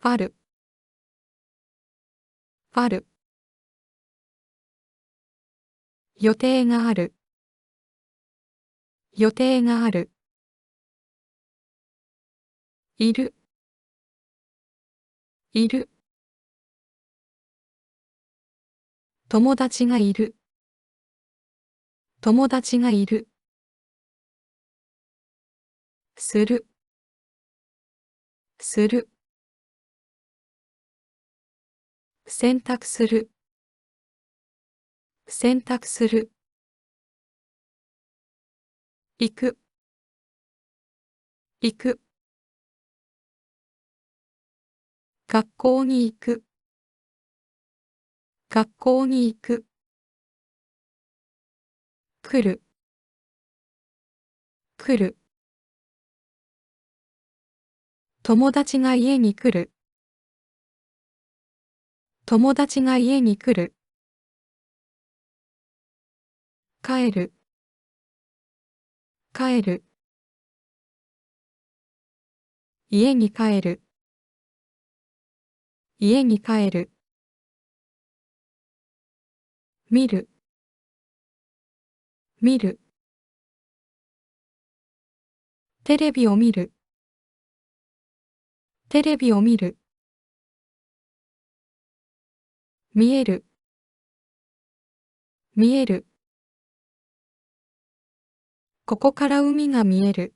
ある、ある。予定がある、予定がある。いる、いる。友達がいる、友達がいる。する、する。選択する、選択する。行く、行く。学校に行く、学校に行く。来る、来る。友達が家に来る、友達が家に来る。帰る、帰る。家に帰る、家に帰る。見る、見る。テレビを見る、テレビを見る。見える、見える。ここから海が見える、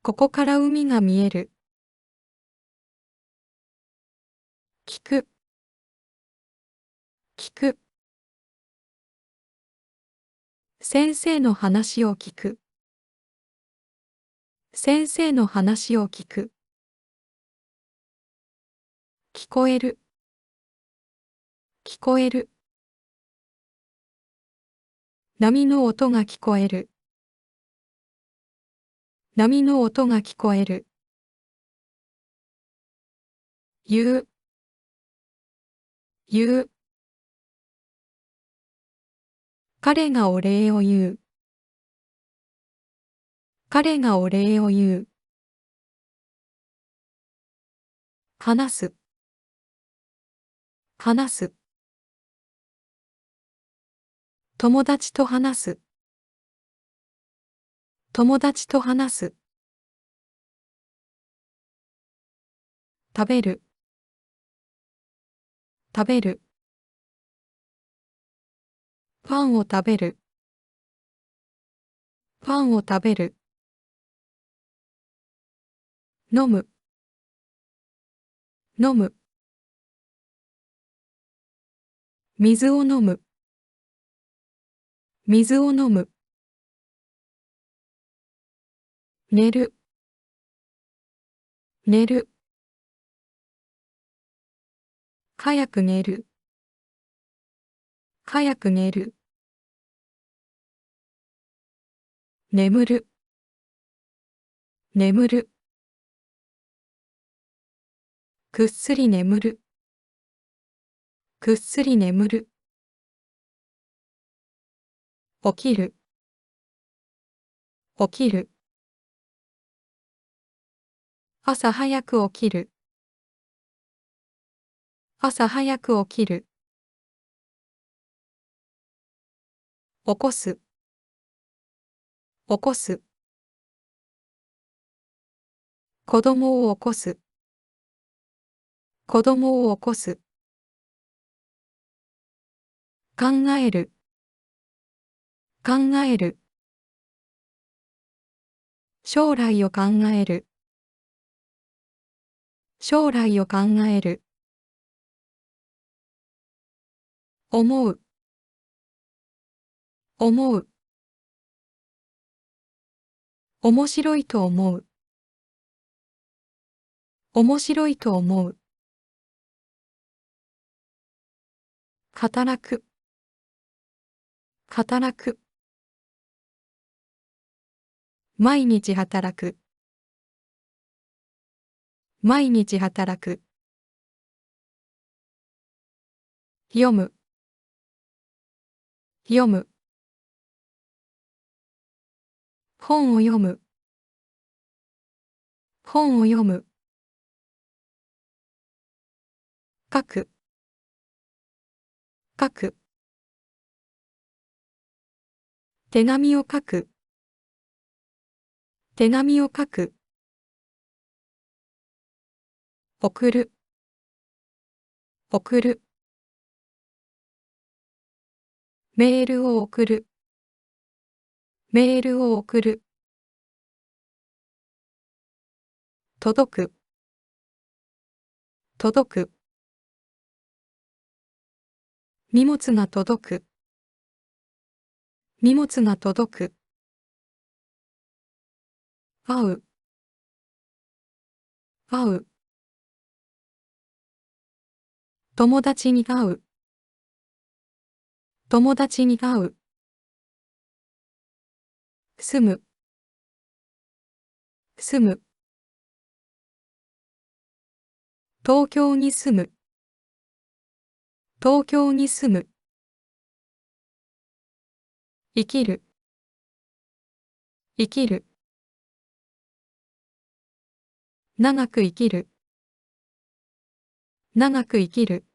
ここから海が見える。聞く、聞く。先生の話を聞く、先生の話を聞く。聞こえる、聞こえる。波の音が聞こえる、波の音が聞こえる。言う、言う。彼がお礼を言う、彼がお礼を言う。話す、話す。友達と話す、友達と話す。食べる、食べる。パンを食べる、パンを食べる。飲む、飲む。水を飲む、水を飲む。寝る、寝る。早く寝る、早く寝る。眠る、眠る。ぐっすり眠る、ぐっすり眠る。起きる、起きる。朝早く起きる、朝早く起きる。起こす、起こす。子供を起こす、子供を起こす。考える、考える。将来を考える、将来を考える。思う、思う。面白いと思う、面白いと思う。働く、働く。毎日働く、毎日働く。読む、読む。本を読む、本を読む。書く、書く。手紙を書く、手紙を書く。送る、送る。メールを送る、メールを送る。届く、届く。荷物が届く、荷物が届く。会う、会う。友達に会う、友達に会う。住む、住む。東京に住む、東京に住む。生きる、生きる。長く生きる、長く生きる。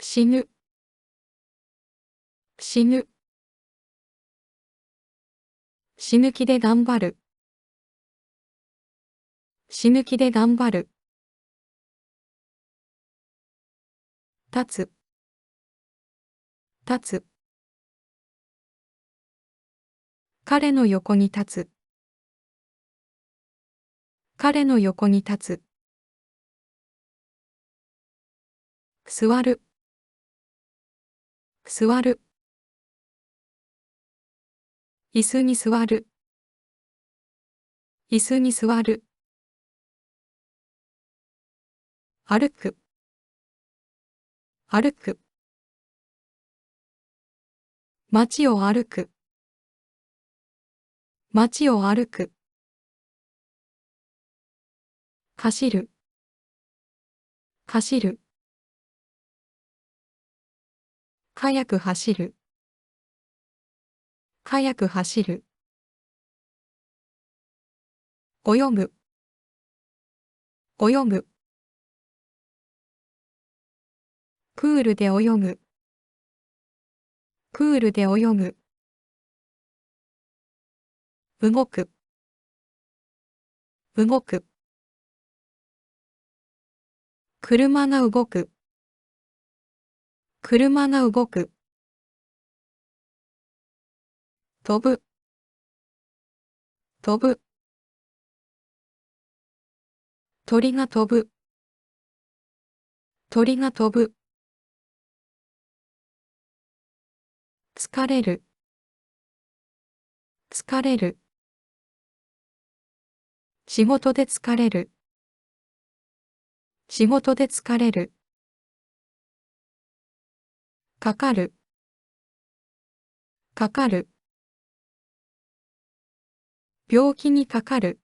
死ぬ、死ぬ。死ぬ気で頑張る、死ぬ気で頑張る。立つ、立つ。彼の横に立つ、彼の横に立つ。座る、座る。椅子に座る、椅子に座る。歩く、歩く。街を歩く、街を歩く。走る、走る。速く走る、速く走る。泳ぐ、泳ぐ。プールで泳ぐ、プールで泳ぐ。動く、動く。車が動く、車が動く。飛ぶ、飛ぶ。鳥が飛ぶ、鳥が飛ぶ。疲れる、疲れる。仕事で疲れる、仕事で疲れる。かかる、かかる。病気にかかる、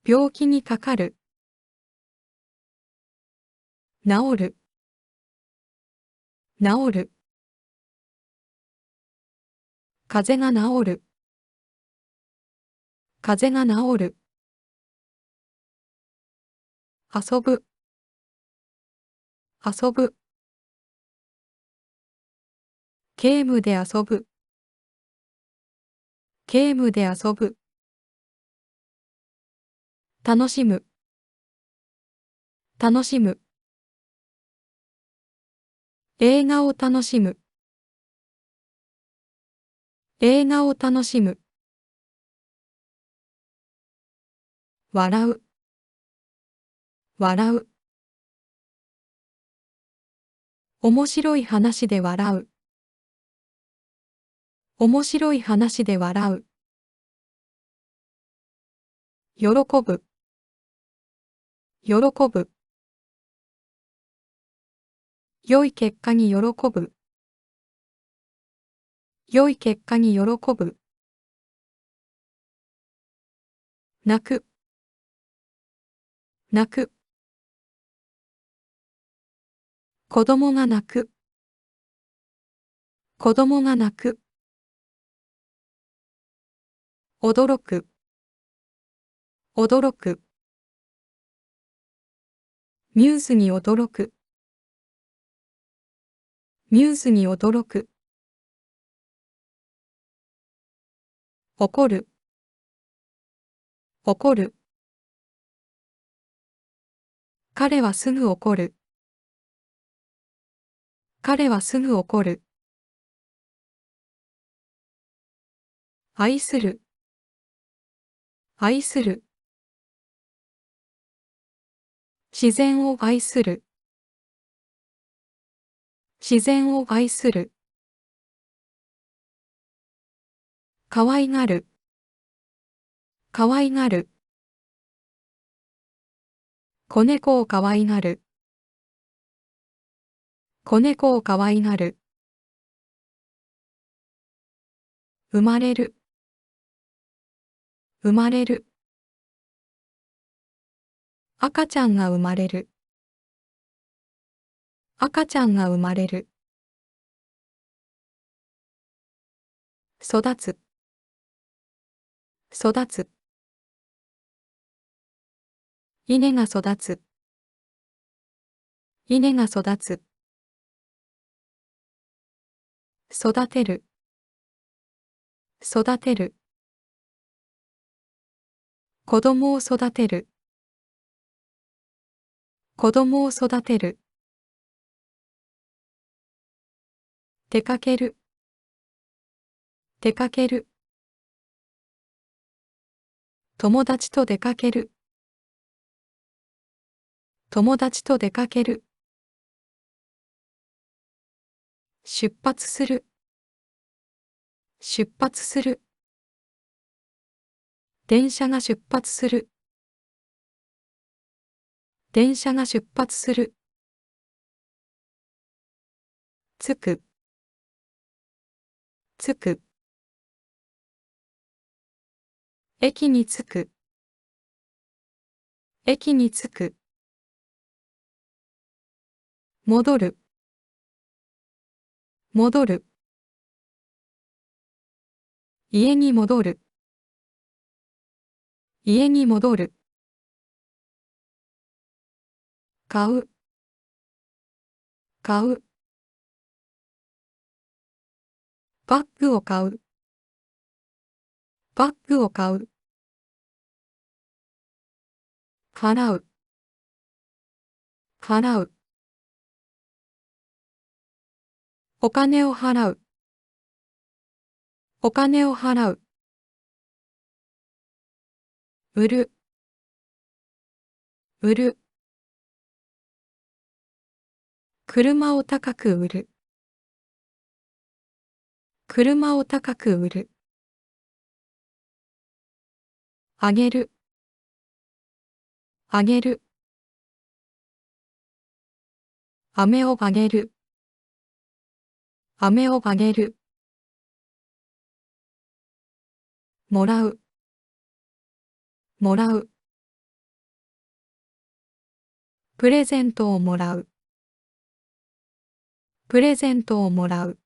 病気にかかる。治る、治る。風が治る、風が治る。遊ぶ、遊ぶ。ゲームで遊ぶ、ゲームで遊ぶ。楽しむ、楽しむ。映画を楽しむ、映画を楽しむ。笑う、笑う。面白い話で笑う、面白い話で笑う。喜ぶ、喜ぶ。良い結果に喜ぶ、良い結果に喜ぶ。泣く、泣く。子供が泣く、子供が泣く。驚く、驚く。ミューズに驚く。ミューズに驚く。怒る。怒る。彼はすぐ怒る。彼はすぐ怒る。愛する。愛する。自然を愛する。自然を愛する。可愛がる。可愛がる。子猫を可愛がる。子猫を可愛がる。生まれる。生まれる。赤ちゃんが生まれる。赤ちゃんが生まれる。育つ。育つ。稲が育つ。稲が育つ。育てる。育てる。子供を育てる。子供を育てる。出かける。出かける。友達と出かける。友達と出かける。出発する。出発する。電車が出発する。電車が出発する。着く。着く。駅に着く。駅に着く。戻る。戻る。家に戻る。家に戻る。買う。買う。バッグを買う。バッグを買う。払う。払う。お金を払う。お金を払う。売る。売る。車を高く売る。車を高く売る。あげる。あげる。飴をあげる。飴をあげる。もらう。もらう。プレゼントをもらう。プレゼントをもらう。